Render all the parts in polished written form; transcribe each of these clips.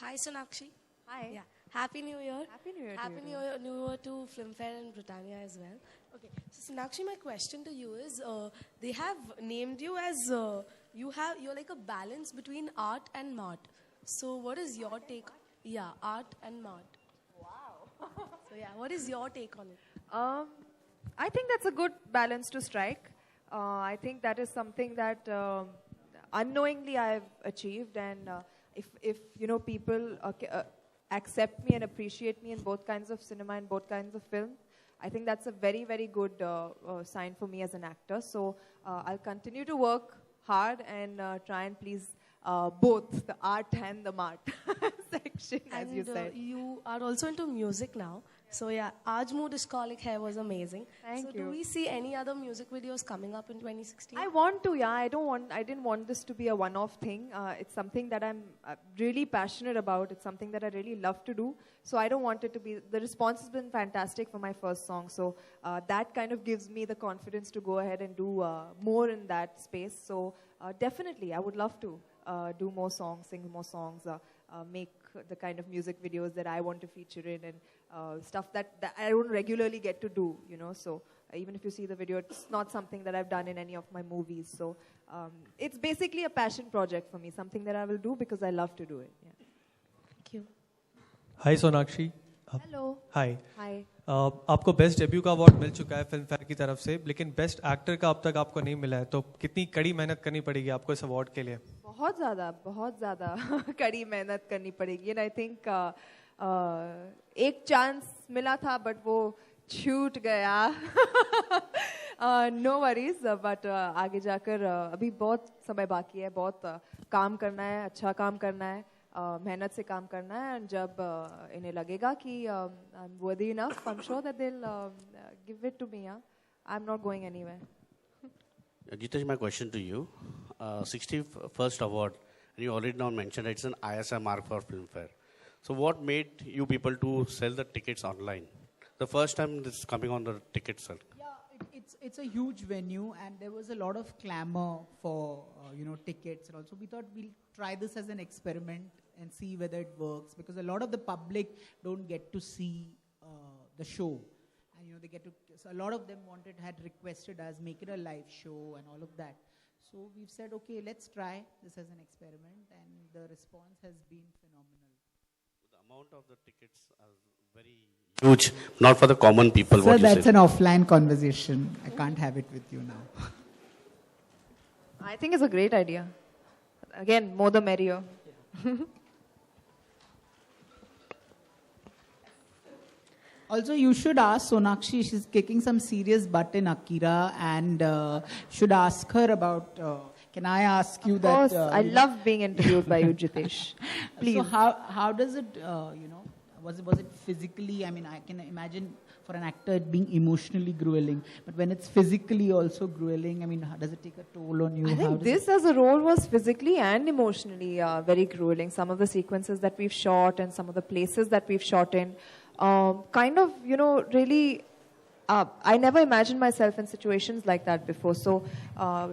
Hi, Sonakshi. Hi. Yeah. Happy New Year. Happy New Year to Happy you New Year, New Year to Filmfare and Britannia as well. Okay. So, Sonakshi, my question to you is: they have named you as you're like a balance between art and mart. So, what is your take? Yeah, art and mart. Wow. So, yeah, what is your take on it? Um, I think that's a good balance to strike. I think that is something that unknowingly I've achieved, and if people accept me and appreciate me in both kinds of cinema and both kinds of film, I think that's a very very good sign for me as an actor. So I'll continue to work hard and try and please both the art and the mart section, as you And said. you are also into music now. So yeah, Aaj Mood Discolic Hai was amazing. Thank so you. do we see any other music videos coming up in 2016? I want to, yeah. I didn't want this to be a one-off thing. It's something that I'm really passionate about. It's something that I really love to do. So I don't want it to be. The response has been fantastic for my first song. So that kind of gives me the confidence to go ahead and do more in that space. So definitely, I would love to do more songs, sing more songs, make the kind of music videos that I want to feature in, and stuff that I don't regularly get to do. So. Even if you see the video, it's not something that I've done in any of my movies. So it's basically a passion project for me, something that I will do because I love to do it. Yeah. Thank you. Hi Sonakshi. Hello. Hi. Hi. आपको best debut का award मिल चुका है film fair की तरफ से, लेकिन best actor का अब तक आपको नहीं मिला है, तो कितनी कड़ी मेहनत करनी पड़ेगी आपको इस अवार्ड के लिए? बहुत ज़्यादा कड़ी मेहनत करनी पड़ेगी. And I think एक चांस मिला था, but वो छूट गया. नो वरीज, बट आगे जाकर अभी बहुत समय बाकी है, बहुत काम करना है, अच्छा काम करना है, मेहनत से काम करना है. एंड जब इन्हें लगेगा कि I am worthy enough, I am sure that they will give it to me. I am not going anywhere. Jitesh, my question to you, 61st award, and you already now mentioned it's an ISI mark for Filmfare. So what made you people to sell the tickets online? The first time this is coming on the ticket sale. Yeah, it's a huge venue, and there was a lot of clamor for tickets, and also we thought we'll try this as an experiment and see whether it works, because a lot of the public don't get to see the show, and they get to. So a lot of them had requested us make it a live show and all of that. So we've said, okay, let's try this as an experiment, and the response has been phenomenal. The amount of the tickets are very huge, not for the common people. Sir, that's an offline conversation. I can't have it with you now. I think it's a great idea. Again, more the merrier. Also, you should ask Sonakshi. She's kicking some serious butt in Akira, and should ask her about. Can I ask you that? Of course, I love being interviewed by you, Jitesh. Please. So how does it? Was it physically? I mean, I can imagine for an actor it being emotionally grueling, but when it's physically also grueling, I mean, how does it take a toll on you? I think this as a role was physically and emotionally very grueling. Some of the sequences that we've shot and some of the places that we've shot in, kind of, really, I never imagined myself in situations like that before. So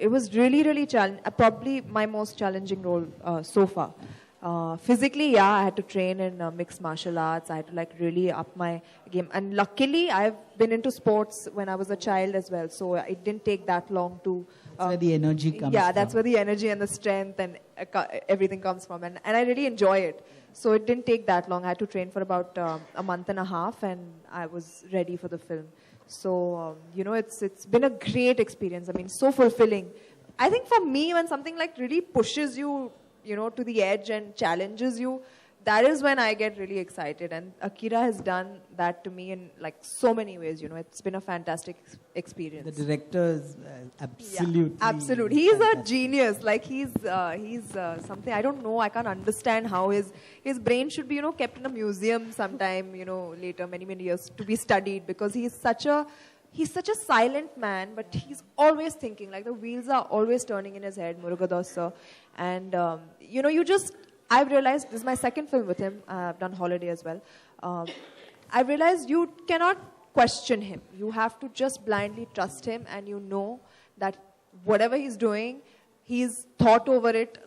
it was really, really challenging. Probably my most challenging role so far. Physically, yeah, I had to train in mixed martial arts. I had to really up my game. And luckily, I've been into sports when I was a child as well. So it didn't take that long to... That's where the energy comes from. Yeah, that's where the energy and the strength and everything comes from. And I really enjoy it. So it didn't take that long. I had to train for about a month and a half, and I was ready for the film. So, it's been a great experience. I mean, so fulfilling. I think for me, when something really pushes you, to the edge and challenges you, that is when I get really excited. And Akira has done that to me in so many ways. It's been a fantastic experience. The director is absolutely. Yeah, absolutely. He's a genius. He's something, I don't know. I can't understand how his brain should be, kept in a museum sometime, later, many, many years to be studied, because he's such a silent man, but he's always thinking. The wheels are always turning in his head, Murugadoss sir. And, I've realized, this is my second film with him. I've done Holiday as well. I've realized you cannot question him. You have to just blindly trust him, and that whatever he's doing, he's thought over it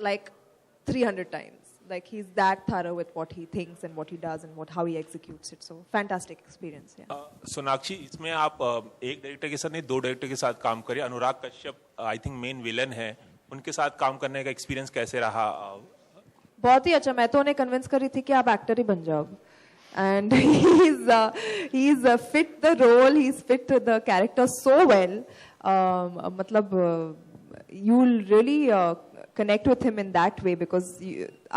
300 times. like he's that thorough with what he thinks and what he does and how he executes it. So fantastic experience. Yeah. Sonakshi, इसमें आप एक director के साथ नहीं 2 director के साथ काम करे. Anurag Kashyap I think main villain है, उनके साथ काम करने का एक्सपीरियंस कैसे रहा? बहुत ही अच्छा. मैं तो उन्हें कन्विंस कर रही थी कि आप एक्टर ही बन जाओ. And he's fit the role, he's fit the character so well. मतलब you'll really connect with him in that way because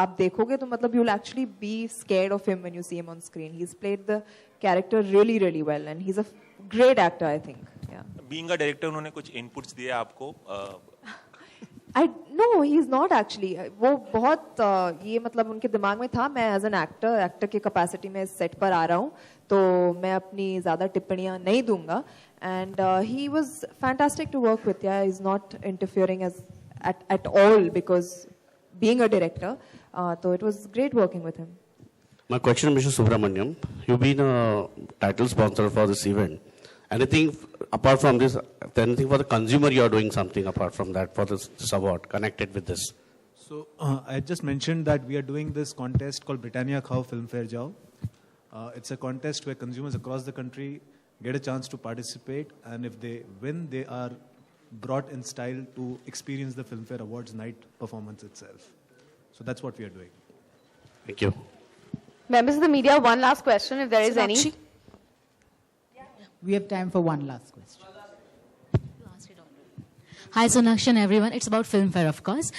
आप देखोगे तो मतलब you'll actually be scared of him when you see him on screen. He's played the character really, really well and he's a great actor, I think. Yeah. Being a director, उन्होंने कुछ inputs दिए आपको? No, he's not actually. वो बहुत ये मतलब उनके दिमाग में था. मैं एज एन एक्टर की कैपेसिटी में सेट पर आ रहा हूँ तो मैं अपनी ज़्यादा टिप्पणियाँ नहीं दूंगा. And he was fantastic to work with. Yeah is not interfering at all because being a director. So it was great working with him. My question, Mr. Subramaniam, you've been a title sponsor for this event. Anything apart from this, anything for the consumer you are doing something apart from that for this award connected with this? So I just mentioned that we are doing this contest called Britannia Khao Filmfare Jao. It's a contest where consumers across the country get a chance to participate, and if they win, they are brought in style to experience the Filmfare Awards night performance itself. So that's what we are doing. Thank you. Members of the media, one last question, if there is any. We have time for one last question. Hi Sonakshi and everyone. It's about Filmfare, of course.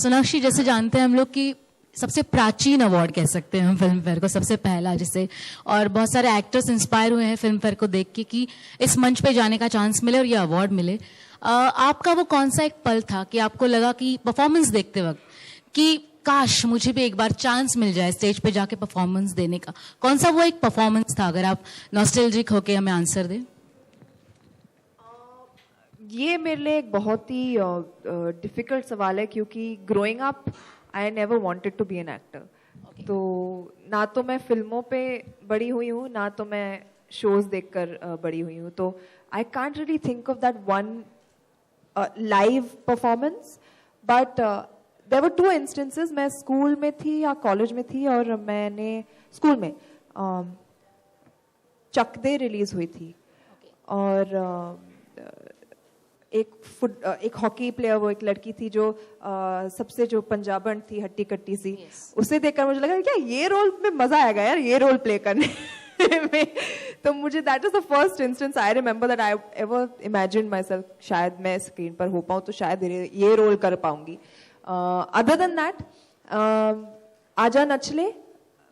Sonakshi, जैसे जानते हैं हम लोग कि सबसे प्राचीन award कह सकते हैं हम फिल्मफेयर को, सबसे पहला जिसे, और बहुत सारे एक्टर्स इंस्पायर हुए हैं फिल्मफेयर को देख के कि इस मंच पे जाने का चांस मिले और ये अवार्ड मिले. आपका वो कौन सा एक पल था कि आपको लगा कि परफॉर्मेंस देखते वक्त कि काश मुझे भी एक बार चांस मिल जाए स्टेज पे जाके परफॉर्मेंस देने का? कौन सा वो एक परफॉर्मेंस था, अगर आप नॉस्टैल्जिक होके हमें आंसर दें? ये मेरे लिए एक बहुत ही डिफिकल्ट सवाल है क्योंकि growing up I never wanted to be an actor. तो ना तो मैं फिल्मों पे बड़ी हुई हूँ, ना तो मैं शोज देखकर बड़ी हुई हूँ. तो I can't really think of that one live performance. But there were 2 instances. मैं स्कूल में थी या कॉलेज में थी और मैंने स्कूल में चक दे रिलीज हुई थी और एक हॉकी प्लेयर, वो एक लड़की थी जो सबसे जो पंजाबन थी, हट्टी कट्टी सी, उसे देखकर मुझे लगा क्या ये रोल में मजा आएगा यार, ये रोल प्ले करने में. तो मुझे that is the first instance I remember that I ever imagined my self, शायद मैं स्क्रीन पर हो पाऊँ तो शायद ये रोल कर पाऊंगी. अदर देन दैट, आजा नचले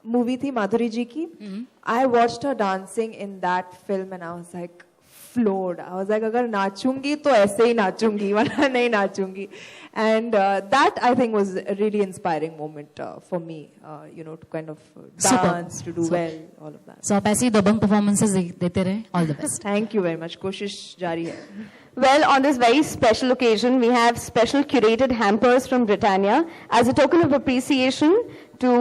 मूवी थी माधुरी जी की. I watched her dancing in that film and I was like floored. I was like, अगर नाचूंगी तो ऐसे ही नाचूंगी वरना नहीं नाचूंगी. And that I think was a really inspiring moment for me, to kind of dance, to do well, all of that. So आप ऐसी दबंग performances देते रहे. All the best. Thank you very much. कोशिश जारी है. Well, on this very special occasion, we have special curated hampers from Britannia as a token of appreciation to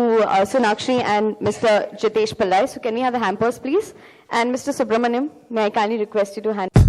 Sonakshi and Mr. Jitesh Pillai. So can we have the hampers, please? And Mr. Subramaniam, may I kindly request you to hand